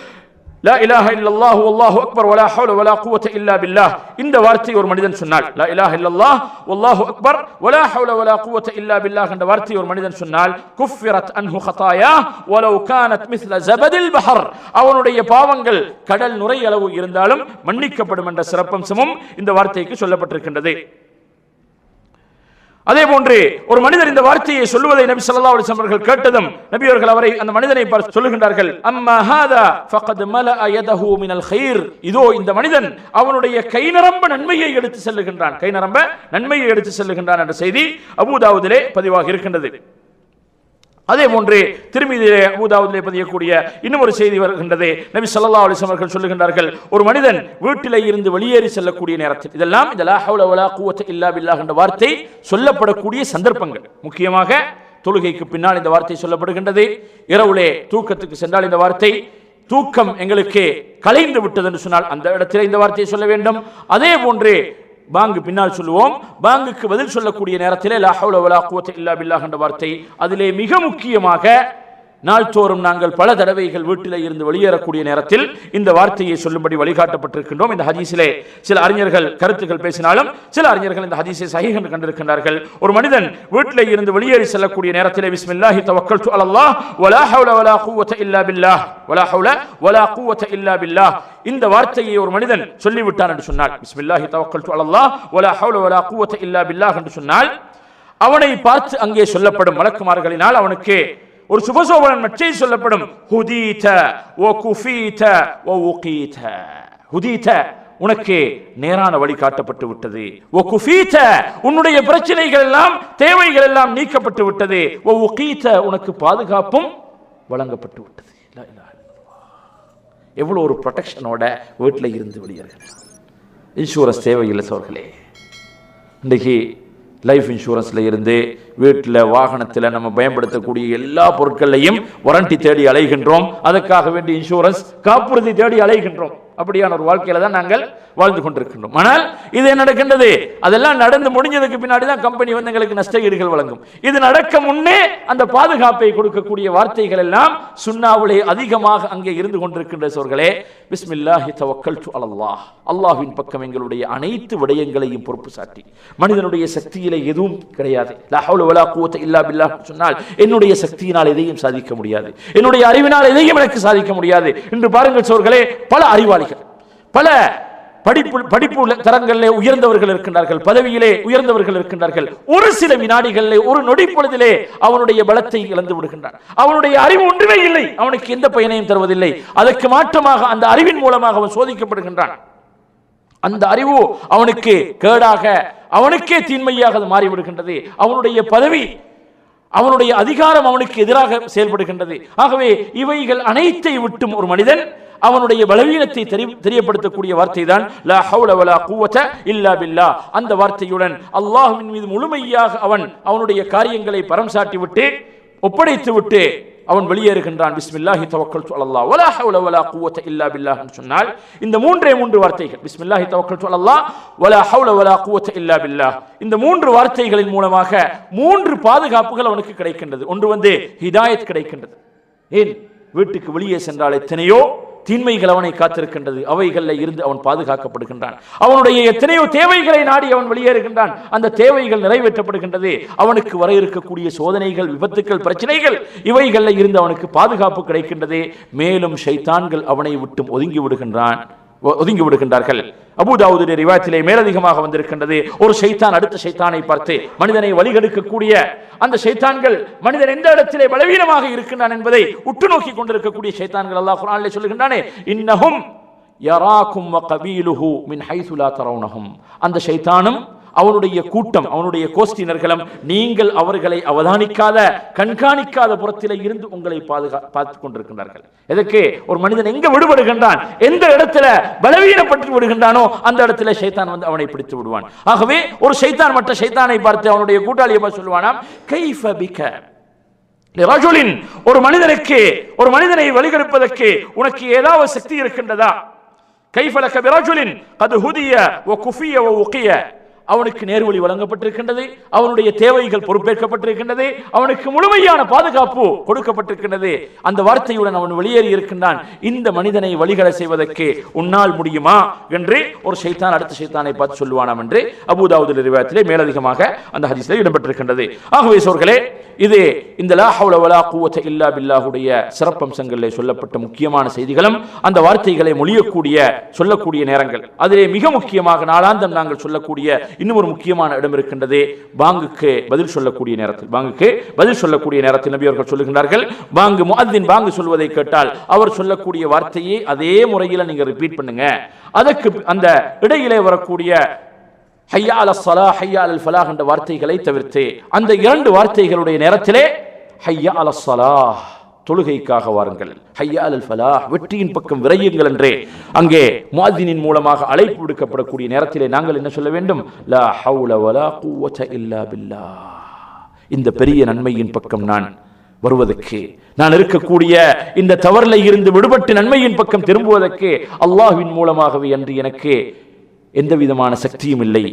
லா இலாஹ இல்லல்லாஹு வல்லாஹு அக்பர் வலா ஹவுல வலா குவத இல்லா பில்லாஹ், இந்த வார்த்தை ஒரு மனிதன் சொன்னால், லா இலாஹ இல்லல்லாஹ் வல்லாஹு அக்பர் வலா ஹவுல வலா குவத இல்லா பில்லாஹ் என்ற வார்த்தை ஒரு மனிதன் சொன்னால், குஃபிரத் அன்ஹு ஹதாயா வலவ் கானத் மிஸ்ல ஜபதில் பஹர், அவனுடைய பாவங்கள் கடல் நுரை அளவு இருந்தாலும் மன்னிக்கப்படும் என்ற சிறப்பம்சமும் இந்த வார்த்தைக்கு சொல்லப்பட்டிருக்கின்றது. அதே போன்று ஒரு மனிதர் இந்த வார்த்தையை சொல்லுவதை நபி ஸல்லல்லாஹு அலைஹி வஸல்லம் அவர்கள் கேட்டதும் நபி அவர்கள் அவரை, அந்த மனிதனை பார்த்து சொல்லுகின்றார்கள், அம்மா ஹாதா ஃபகத் மலஅ யதஹு மினல் கைர், இதோ இந்த மனிதன் அவனுடைய கை நிரம்ப நன்மையை எடுத்து செல்லுகின்றான், கை நிரம்ப நன்மையை எடுத்து செல்லுகின்றான் என்ற செய்தி அபூதாவுதிலே பதிவாகி இருக்கின்றது. அதே போன்று திருமிதியிலே அபூதாவுதிலே பதியக்கூடிய இன்னும் ஒரு செய்தி வருகின்றது. நபி ஸல்லல்லாஹு அலைஹி வஸல்லம் அவர்கள் சொல்லுகின்றார்கள், ஒரு மனிதன் வீட்டிலே இருந்து வெளியேறி செல்லக்கூடிய நேரத்தில், இதெல்லாம் இந்த லா ஹவுல வலா குவத இல்லா பில்லாஹ் என்ற வார்த்தை சொல்லப்படக்கூடிய சந்தர்ப்பங்கள், முக்கியமாக தொழுகைக்கு பின்னால் இந்த வார்த்தை சொல்லப்படுகின்றது. இரவுலே தூக்கத்துக்கு சென்றால் இந்த வார்த்தை, தூக்கம் எங்களுக்கு கலைந்து விட்டது என்று சொன்னால் அந்த இடத்திலே இந்த வார்த்தையை சொல்ல வேண்டும். அதே போன்று பாங்கு பின்னால் சொல்லுவோம், பாங்குக்கு பதில் சொல்லக்கூடிய நேரத்திலே லா ஹவுல வலா குவத இல்லா பில்லாஹ் என்ற வார்த்தை, அதிலே மிக முக்கியமாக நாள்தோறும் நாங்கள் பல தடவைகள் வீட்டிலே இருந்து வெளியேறக்கூடிய நேரத்தில் இந்த வார்த்தையை சொல்லும்படி வழிகாட்டப்பட்டிருக்கின்றோம். இந்த ஹதீஸிலே சில அறிஞர்கள் கருத்துக்கள் பேசினாலும் சில அறிஞர்கள் இந்த ஹதீஸை சஹீஹ் என்று கண்டிருக்கிறார்கள். ஒரு மனிதன் வீட்டிலே இருந்து வெளியேறி செல்லக்கூடிய நேரத்திலே பிஸ்மில்லாஹி தவக்கல்து அலல்லாஹ் வலா ஹவ்ல வலா குவத இல்லா பில்லாஹ் வலா ஹவ்ல வலா குவத இல்லா பில்லாஹ் இந்த வார்த்தையை ஒரு மனிதன் சொல்லிவிட்டான் என்று சொன்னால், பிஸ்மில்லாஹி தவக்கல்து அலல்லாஹ் வலா ஹவ்ல வலா குவத இல்லா பில்லாஹ் என்று சொன்னால், அவனை பார்த்து அங்கே சொல்லப்படும் மலக்குமார்களினால் அவனுக்கு ஒரு சுபசோபனன் மச்சை சொல்லப்படும். ஹுதீத வ குஃபீத வ உகீத. ஹுதீத உனக்கு நேரான வழி காட்டப்பட்டு விட்டது. வ குஃபீத உன்னுடைய பிரச்சனைகள் எல்லாம் தேவைகள் எல்லாம் நீக்கப்பட்டு விட்டது. வ உகீத உனக்கு பாதுகாப்பும் வழங்கப்பட்டு விட்டது. லா இலாஹ இல்லல்லாஹ். எவ்வளவு ஒரு ப்ரொடெக்ஷனோட வீட்டில் இருந்து வெளியேறுகிறார். இன்சூரன்ஸ் தேவையில்லை சோர்களே. இன்றைக்கு லைஃப் இன்சூரன்ஸ்ல இருந்து வீட்டில் வாகனத்தில் நம்ம பயன்படுத்தக்கூடிய எல்லா பொருட்களையும் வாரண்டி தேடி அலைகின்றோம். அதற்காக வேண்டிய இன்சூரன்ஸ் காப்புறுதி தேடி அலைகின்றோம். அப்படியான ஒரு வாழ்க்கையில தான் நாங்கள் வாழ்ந்து கொண்டிருக்கின்றோம். ஆனால் இது என்ன நடக்கின்றது? அதெல்லாம் நடந்து முடிஞ்சதுக்கு பின்னாடி தான் கம்பெனி வந்து எங்களுக்கு நஷ்டஈடுகள் வழங்கும். இது நடக்க முன்னே அந்த பாதுகாப்பை கொடுக்கக்கூடிய வார்த்தைகள் எல்லாம் சுன்னாவிலே அதிகமாக அங்கே இருந்து கொண்டிருக்கின்ற சோர்களே. பிஸ்மில்லாஹி தவக்கல்து அலல்லாஹ். அல்லாஹ்வின் பக்கம் எங்களுடைய அனைத்து விடயங்களையும் பொறுப்பு சாட்டி, மனிதனுடைய சக்தியிலே எதுவும் கிடையாது. லா ஹவ்ல வலா குவத இல்லா பில்லாஹ் சொன்னால் என்னுடைய சக்தியினால் எதையும் சாதிக்க முடியாது, என்னுடைய அறிவினால் எதையும் எனக்கு சாதிக்க முடியாது என்று பாருங்கள் சோர்களே. பல அறிவாளிகள், பல படிப்பு தரங்களிலே உயர்ந்தவர்கள் இருக்கின்றார்கள், பதவியிலே உயர்ந்தவர்கள் இருக்கின்றார்கள். ஒரு சில வினாடிகளிலே, ஒரு நொடி பொழுதிலே அவனுடைய பலத்தை இழந்து விடுகின்றான். அவனுடைய அறிவு ஒன்றுமே இல்லை, அவனுக்கு எந்த பயனையும் தருவதில்லை. அதற்கு மாற்றமாக அந்த அறிவின் மூலமாக அவன் சோதிக்கப்படுகின்றான். அந்த அறிவு அவனுக்கு கேடாக, அவனுக்கே தீன்மையாக மாறிவிடுகின்றது. அவனுடைய பதவி, அவனுடைய அதிகாரம் அவனுக்கு எதிராக செயல்படுகின்றது. ஆகவே இவைகள் அனைத்தை விட்டும் ஒரு மனிதன் அவனுடைய பலவீனத்தை தெரியப்படுத்தக்கூடிய வார்த்தை தான் லா ஹவ்ல வலா குவத இல்லா பில்லாஹ். அந்த வார்த்தையுடன் அல்லாஹ்வின் மீது முழுமையாக அவனுடைய காரியங்களை பரம் சாட்டி விட்டு ஒப்படைத்து விட்டு அவன் வெளியேறுகின்றான். பிஸ்மில்லாஹி தவக்கல்து அலல்லாஹ் வலா ஹவ்ல வலா குவத இல்லா பில்லாஹ் என்று சொன்னால் இந்த மூன்று வார்த்தைகள், பிஸ்மில்லாஹி தவக்கல்து அலல்லாஹ் வலா ஹவ்ல வலா குவத இல்லா பில்லாஹ், இந்த 3 வார்த்தைகளின் மூலமாக 3 பாதுகாப்புகள் அவனுக்கு கிடைக்கின்றது. ஒன்று வந்து ஹிதாயத் கிடைக்கின்றது. ஏன் வீட்டுக்கு வெளியே சென்றால் எத்தனையோ தீன்மைகள் அவனை காத்திருக்கின்றது, அவைகளில் இருந்து அவன் பாதுகாக்கப்படுகின்றான். அவனுடைய எத்தனையோ தேவைகளை நாடி அவன் வெளியேறுகின்றான், அந்த தேவைகள் நிறைவேற்றப்படுகின்றது. அவனுக்கு வர இருக்கக்கூடிய சோதனைகள், விபத்துக்கள், பிரச்சனைகள், இவைகளில் இருந்து அவனுக்கு பாதுகாப்பு கிடைக்கின்றது. மேலும் ஷைத்தான்கள் அவனை விட்டு ஒதுங்கி விடுகின்றார்கள். அபூ தாவூதுடைய ரிவாயத்திலே மேலதிகமாக வந்திருக்கின்றது, ஒரு ஷைத்தான் அடுத்த ஷைத்தானை பார்த்து மனிதனை வழிகெடுக்கக்கூடிய அந்த ஷைத்தான்கள், மனிதன் எந்த இடத்திலே பலவீனமாக இருக்கின்றான் என்பதை உற்று நோக்கி கொண்டிருக்கக்கூடிய ஷைத்தான்கள் அல்லாஹ் குர்ஆனிலே சொல்லுகின்றானே, இன்னஹும் யராக்கும் வ கபீலுஹு மின் ஹைஸு லா தரவுனஹும். அந்த ஷைத்தானும் அவனுடைய கூட்டம், அவனுடைய கோஷ்டினர்களும் நீங்கள் அவர்களை அவதானிக்காத, கண்காணிக்காத புறத்திலே இருந்து உங்களை பார்த்துக் கொண்டிருக்கின்றார்கள். எதற்கு? ஒரு மனிதன் எங்க விடுபடுகின்றான், எந்த இடத்துல பலவீனப்பட்டு விடுகின்றானோ அந்த இடத்துல ஷைத்தான் வந்து அவனை பிடித்து விடுவான். ஆகவே ஒரு ஷைத்தான் மற்ற ஷைத்தானை பார்த்து அவனுடைய கூட்டாளியை சொல்லுவானாம், கைஃப பிக லிரஜுலின், ஒரு மனிதனுக்கு, ஒரு மனிதனை வழிகெடுப்பதற்கு உனக்கு ஏதாவது சக்தி இருக்கின்றதா? கைஃப லக பிரஜுலின் கத் ஹுதிய வ குஃபிய வ உகிய, அவனுக்கு நேர்வழி வழங்கப்பட்டிருக்கின்றது, அவனுடைய தேவைகள் பொறுப்பேற்கப்பட்டிருக்கின்றது, அவனுக்கு முழுமையான பாதுகாப்பு கொடுக்கப்பட்டிருக்கின்றது. அந்த வார்த்தையுடன் அவன் வெளியேறி இருக்கின்றான். இந்த மனிதனை வழிகட செய்வதற்கு உன்னால் முடியுமா என்று ஒரு ஷைத்தான் அடுத்த ஷைத்தானை பார்த்து சொல்லுவானாம் என்று அபூ தாவூது ரிவாயத்திலே மேலதிகமாக அந்த ஹதீஸில் இடம்பெற்றிருக்கின்றது. ஆகவே சோர்களே, இது இந்த லா ஹவ்ல வலா குவத இல்லா பில்லாஹுடைய சிறப்பம்சங்களிலே சொல்லப்பட்ட முக்கியமான செய்திகளும் அந்த வார்த்தைகளை சொல்லக்கூடிய நேரங்கள், அதிலே மிக முக்கியமாக நாளாந்தம் நாங்கள் சொல்லக்கூடிய இன்னும் ஒரு முக்கியமான இடம் இருக்கின்றது. பாங்குக்கு பதில் சொல்லக்கூடிய நேரத்தில் நபி அவர்கள் சொல்லுகின்றார்கள், பாங்கு முஅத்தின் பாங்கு சொல்வதை கேட்டால் அவர் சொல்லக்கூடிய வார்த்தையை அதே முறையில் நீங்க ரிப்பீட் பண்ணுங்க. அதற்கு அந்த இடையிலே வரக்கூடிய ஹய்யா அலஸ் ஸலாஹ், ஹய்யா அலல் ஃபலாஹ் என்ற வார்த்தைகளை தவிர்த்து அந்த 2 வார்த்தைகளுடைய நேரத்திலே ஹய்யா அலஸ் ஸலாஹ், தொழுகைக்காக வாருங்கள், ஹய்யா அலல் ஃபலாஹ், வெற்றியின் பக்கம் விரையுங்கள் என்றே அங்கே முஅத்தினின் மூலமாக அழைப்பு விடுக்கப்படக்கூடிய நேரத்திலே நாங்கள் என்ன சொல்ல வேண்டும்? லா ஹவ்ல வலா குவத இல்லா பில்லாஹ். இந்த பெரிய நன்மையின் பக்கம் நான் வருவதற்கு, நான் இருக்கக்கூடிய இந்த தவறில் இருந்து விடுபட்டு நன்மையின் பக்கம் திரும்புவதற்கு அல்லாஹ்வின் மூலமாகவே அன்று எனக்கு எந்த விதமான சக்தியும் இல்லை.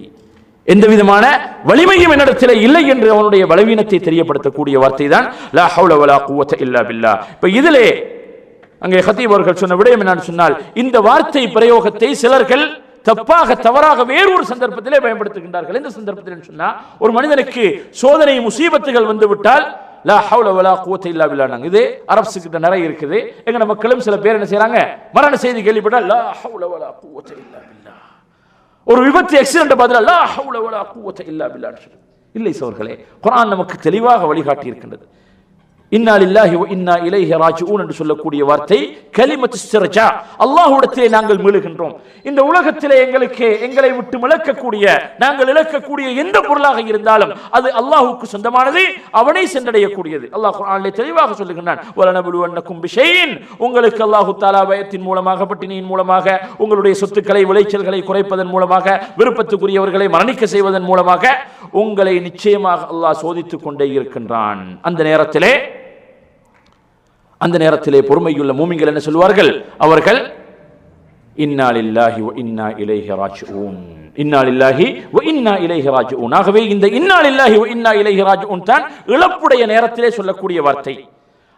எந்த விதமான வலிமையும் என்னிடத்தில் இல்லை என்று அவனுடைய பலவீனத்தை தெரியப்படுத்தக்கூடிய வார்த்தை தான் லா ஹவுல வலா குவத இல்லா பில்லாஹ். இப்ப இதிலே அங்கே ஹதீப் அவர்கள் சொன்ன விடயம் என்னன்னு சொன்னால், இந்த வார்த்தை பிரயோகத்தை சிலர்கள் தவறாக வேறொரு சந்தர்ப்பத்திலே பயன்படுத்துகின்றார்கள். எந்த சந்தர்ப்பத்தில் சொன்னா, ஒரு மனிதனுக்கு சோதனை முசீபத்துகள் வந்து விட்டால் லா ஹவுல வலா குவத இல்லா பில்லாஹ். இது அரப்ஸ் கிட்ட நிறைய இருக்குது. எங்க மக்களும் சில பேர் என்ன செய்யறாங்க, மரண செய்தி கேள்விப்பட்டால் லா ஹவுல வலா குவத இல்லா பில்லாஹ், ஒரு விபத்து ஆக்சிடென்ட் பதிலா லா ஹவுல வலா குவத இல்லா பில்லாஹ். இல்லை சோர்களே, குர்ஆன் நமக்கு தெளிவாக வழிகாட்டி இருக்கின்றது. இன்னா லில்லாஹி வ இன்னா இலைஹி ராஜிஊன் என்று சொல்லக்கூடிய வார்த்தை கலிமத்து இஸ்திர்ஜா, அல்லாஹ்விடத்திலே நாங்கள் மீளுகின்றோம். இந்த உலகத்திலே எங்களை விட்டு இழக்கக்கூடிய, நாங்கள் இழக்கக்கூடிய எந்த பொருளாக இருந்தாலும் அது அல்லாஹ்வுக்கு சொந்தமானது, அவனை சென்றடையக்கூடியது. அல்லாஹ் குர்ஆனிலே தெளிவாக சொல்லுகின்றான், வலனபுலுவன்னகும் பிஷைஇன், உங்களுக்கு அல்லாஹ் தஆலா பயத்தின் மூலமாக, பட்டினியின் மூலமாக, உங்களுடைய சொத்துக்களை விளைச்சல்களை குறைப்பதன் மூலமாக, விருப்பத்துக்குரியவர்களை மரணிக்க செய்வதன் மூலமாக உங்களை நிச்சயமாக அல்லாஹ் சோதித்துக் கொண்டே இருக்கின்றான். அந்த நேரத்திலே பொறுமையுள்ள மூமின்கள் என்ன சொல்வார்கள், அவர்கள் இன்னா லில்லாஹி வ இன்னா இலைஹி ராஜிஊன், இன்னா லில்லாஹி வ இன்னா இலைஹி ராஜிஊன். ஆகவே இந்த இன்னா லில்லாஹி வ இன்னா இலைஹி ராஜிஊன் தான் இழப்புடைய நேரத்திலே சொல்லக்கூடிய வார்த்தை.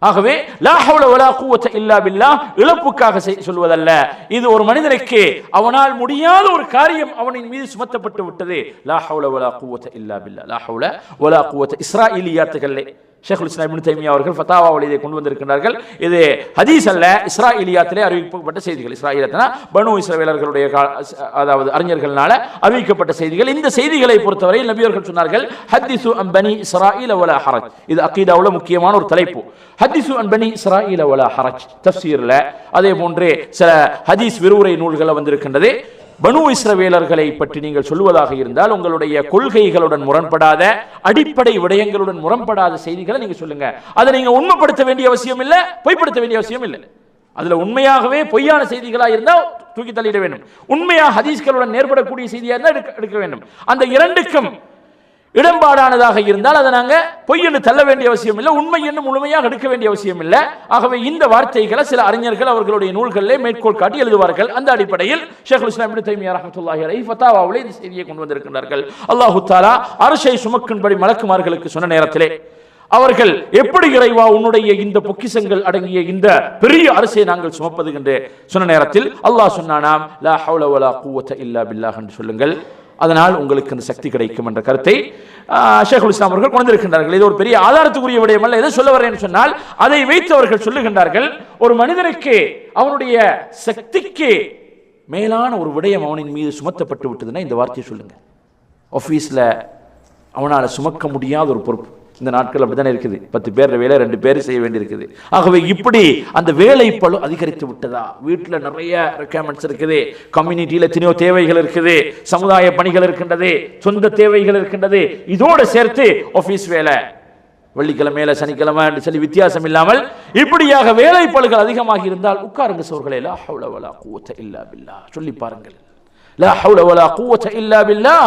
ஆகவே லா ஹவுல வலா குவத இல்லா பில்லாஹ் இழப்புக்காக சொல்வதல்ல. இது ஒரு மனிதனுக்கு அவனால் முடியாத ஒரு காரியம் அவனின் மீது சுமத்தப்பட்டு விட்டது. லா ஹவுல வலா குவத இல்லா பில்லாஹ், லா ஹவுல வலா குவத. இஸ்ராஈலியாத்துகளே ஷேகுல் இஸ்லாம் இப்னு தைமியா அவர்கள் ஃபதாவாவில் இதை கொண்டு வந்திருக்கிறார்கள். இது ஹதீஸ் அல்ல, இஸ்ராஈலியாத்திலே அறிவிக்கப்பட்ட செய்திகள். இஸ்ராஈலியத்னா பனு இஸ்ரவேலர்களுடைய, அதாவது அறிஞர்களால அறிவிக்கப்பட்ட செய்திகள். இந்த செய்திகளை பொறுத்தவரை நபி அவர்கள் சொன்னார்கள், ஹதீஸு அன் பனி இஸ்ராஈல வலா ஹரஜ். இது அகீதாவுல முக்கியமான ஒரு தலைப்பு. ஹதீஸு அன் பனி இஸ்ராஈல வலா ஹரஜ் தஃப்சீர்ல, அதே போன்றே சில ஹதீஸ் விரிவுரை நூல்கள் வந்திருக்கின்றது. பனு இஸ்ரவேலர்களை பற்றி நீங்கள் சொல்வதாக இருந்தால் உங்களுடைய கொள்கைகளுடன் முரண்படாத, அடிப்படை விடயங்களுடன் முரண்படாத செய்திகளை நீங்க சொல்லுங்க. அதை நீங்க உண்மைப்படுத்த வேண்டிய அவசியம் இல்லை, பொய்ப்படுத்த வேண்டிய அவசியம் இல்லை. அதுல உண்மையாகவே பொய்யான செய்திகளா இருந்தால் தூக்கி தள்ளிட வேண்டும். உண்மையா ஹதீஸ்களுடன் நேர்படக்கூடிய செய்தியா இருந்தால் எடுக்க வேண்டும். அந்த இரண்டுக்கும் இடம்பாடானதாக இருந்தால் அதை நாங்க பொய் என்று தள்ள வேண்டிய அவசியம் இல்லை, உண்மை என்று முழுமையாக எடுக்க வேண்டிய அவசியம் இல்லை. ஆகவே இந்த வார்த்தைகளை சில அறிஞர்கள் அவர்களுடைய நூல்களிலே மேற்கோள் காட்டி எழுதுவார்கள். அந்த அடிப்படையில் ஷேகுல் இஸ்லாம் இப்னு தைமியா ரஹ்மத்துல்லாஹி அலைஹி ஃபதாவாவிலே இந்த செய்தியை கொண்டு வந்திருக்கிறார்கள். அல்லாஹ் தஆலா அர்ஷை சுமக்கும்படி மலக்குமார்களுக்கு சொன்ன நேரத்திலே அவர்கள் எப்படி இறைவா உன்னுடைய இந்த பொக்கிஷங்கள் அடங்கிய இந்த பெரிய அரிசியை நாங்கள் சுமப்பது என்று சொன்ன நேரத்தில் அல்லாஹ் சொன்னானாம், லா ஹவுல வலா குவத இல்லா பில்லாஹ் என்று சொல்லுங்கள், அதனால் உங்களுக்கு அந்த சக்தி கிடைக்கும் என்ற கருத்தை ஷேகுல் இஸ்லாம் அவர்கள் கொண்டிருக்கின்றார்கள். இது ஒரு பெரிய ஆதாரத்துக்குரிய விடயம் அல்ல. எதை சொல்ல வரேன் சொன்னால், அதை வைத்து அவர்கள் சொல்லுகின்றார்கள், ஒரு மனிதனுக்கு அவனுடைய சக்திக்கு மேலான ஒரு விடயம் அவனின் மீது சுமத்தப்பட்டு விட்டதுன்னா இந்த வார்த்தையை சொல்லுங்க. ஆஃபீஸில் அவனால் சுமக்க முடியாத ஒரு பொறுப்பு, இந்த நாட்கள் அப்படித்தானே இருக்குது. 10 பேர் வேலை 2 பேர் செய்ய வேண்டியிருக்குது. ஆகவே இப்படி அந்த வேலை பளு அதிகரித்து விட்டதா, வீட்டில் நிறைய ரெக்யர்மெண்ட்ஸ் இருக்குது, கம்யூனிட்டியில் எத்தனையோ தேவைகள் இருக்குது, சமுதாய பணிகள் இருக்கின்றது, சொந்த தேவைகள் இருக்கின்றது, இதோடு சேர்த்து ஆஃபீஸ் வேலை, வெள்ளிக்கிழமையில சனிக்கிழமை சொல்லி வித்தியாசம் இல்லாமல் இப்படியாக வேலை பளுகள் அதிகமாக இருந்தால் உட்காருங்க சோர்களே, லா ஹவுல வலா குவத இல்லா பில்லாஹ் சொல்லி பாருங்கள். லா ஹவுல வலா குவத இல்லா பில்லாஹ்.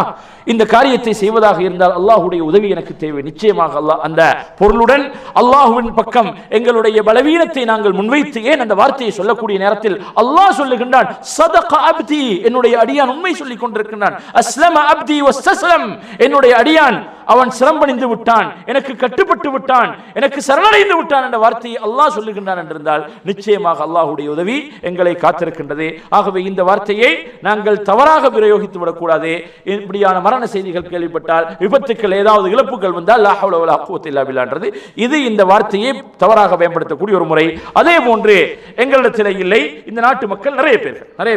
இந்த காரியத்தை செய்வதாக இருந்தால் அல்லாஹ்வுடைய உதவி எனக்கு தேவை. நிச்சயமாக அல்லாஹ் அந்த பொருளுடன் அல்லாஹ்வின் பக்கம் எங்களுடைய பலவீனத்தை நாங்கள் முன்வைத்து, ஏன் அந்த வார்த்தையை சொல்லக்கூடிய நேரத்தில் அல்லாஹ் சொல்லுகின்றான், ஸதக அப்தி, என்னுடைய அடியான் உண்மை சொல்லிக் கொண்டிருக்கிறான். அஸ்லம அப்தி வஸ்தஸ்லம், என்னுடைய அடியான் அவன் சிரம்பணிந்து விட்டான், எனக்கு கட்டுப்பட்டு விட்டான், எனக்கு சரணடைந்து விட்டான் என்ற வார்த்தையை அல்லாஹ் சொல்லுகின்றான் என்றிருந்தால் நிச்சயமாக அல்லாஹ்வுடைய உதவி எங்களை காத்திருக்கின்றது. ஆகவே இந்த வார்த்தையை நாங்கள் தவறாக பிரயோகித்து விடக்கூடாது. இப்படியான மரண செய்திகள் கேள்விப்பட்டால், விபத்துக்கள் ஏதாவது இழப்புகள் வந்தால் லா ஹவுல வலா குவத இல்லா பில்லாஹ்ன்றது இது இந்த வார்த்தையை தவறாக பயன்படுத்தக்கூடிய ஒரு முறை. அதே போன்று எங்களிடத்தில் இல்லை, இந்த நாட்டு மக்கள் நிறைய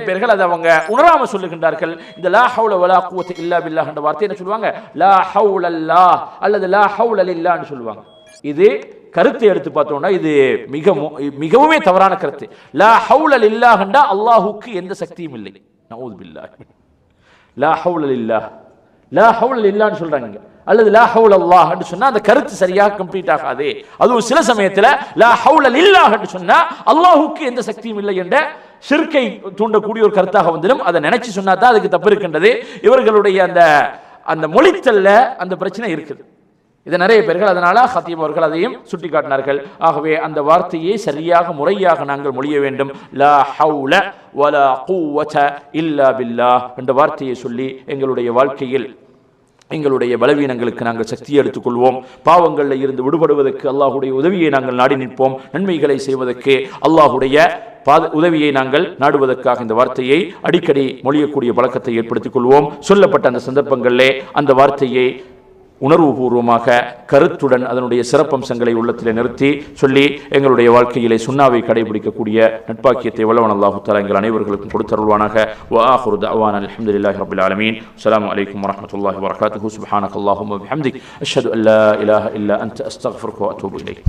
பேர்கள் அதை அவங்க உணராம சொல்லுகின்றார்கள். இந்த லா ஹவுல வலா குவத இல்லா பில்லாஹ் என்ற வார்த்தை என்ன சொல்லுவாங்க, லா ஹவுல அல்லாஹ் அல்லது லா ஹவுல லில்லாஹ்னு சொல்லுவாங்க. இது கருத்தை எடுத்து பார்த்தோம்னா இது மிகவும் தவறான கருத்து. லா ஹவுல லில்லாஹ் என்றா அல்லாஹ்வுக்கு எந்த சக்தியும் இல்லை. நஊது பில்லாஹ். லா ஹவுல லில்லாஹ், லா ஹவுல லில்லாஹ்னு சொல்றாங்க, அல்லது லா ஹவுல அல்லாஹ் என்று சொன்னா அந்த கருத்து சரியாக கம்ப்ளீட் ஆகாது. அதுவும் சில சமயத்தில் லா ஹவுல லில்லாஹ் என்று சொன்னா அல்லாஹ்வுக்கு எந்த சக்தியும் இல்லை என்ற ஷிர்கை தூண்டக்கூடிய ஒரு கருத்தாக வந்துடும். அதை நினைச்சு சொன்னா தான் அதுக்கு தப்பு இருக்கின்றது. இவர்களுடைய அந்த மொழித்தல்ல அந்த பிரச்சனை இருக்குது. இது நிறைய பேர்கள், அதனால ஹத்தீப் அவர்கள் அதையும் சுட்டி காட்டினார்கள். ஆகவே அந்த வார்த்தையை சரியாக முறையாக நாங்கள் மொழிய வேண்டும். லா ஹவுல வலா குவத இல்லா பில்லாஹ் என்ற வார்த்தையை சொல்லி எங்களுடைய வாழ்க்கையில் எங்களுடைய பலவீனங்களுக்கு நாங்கள் சக்தியை எடுத்துக்கொள்வோம். பாவங்களில் இருந்து விடுபடுவதற்கு அல்லாஹுடைய உதவியை நாங்கள் நாடி நிற்போம். நன்மைகளை செய்வதற்கு அல்லாஹுடைய உதவியை நாங்கள் நாடுவதற்காக இந்த வார்த்தையை அடிக்கடி மொழியக்கூடிய பழக்கத்தை ஏற்படுத்திக் கொள்வோம். சொல்லப்பட்ட அந்த சந்தர்ப்பங்களிலே அந்த வார்த்தையை உணர்வுபூர்வமாக கருத்துடன் அதனுடைய சிறப்பம்சங்களை உள்ளத்திலே நிறுத்தி சொல்லி எங்களுடைய வாழ்க்கையிலே சுன்னாவை கடைபிடிக்கக்கூடிய நட்பாக்கியத்தை வல்லவன் அல்லாஹு தஆலா எங்கள் அனைவர்களுக்கும் கொடுத்தருள்வானாக. வ ஆகிரு தஅவானா அல்ஹம்துலில்லாஹி ரப்பில் ஆலமீன். அஸ்ஸலாமு அலைக்கும் வரஹ்மத்துல்லாஹி வபரகாத்துஹு. சுப்ஹானக்கல்லாஹும்ம வபிஹம்திக் அஷ்ஹது அல்லா இலாஹா இல்லா அன்த அஸ்தக்ஃபிருக வ அத்தூபு இலைக்.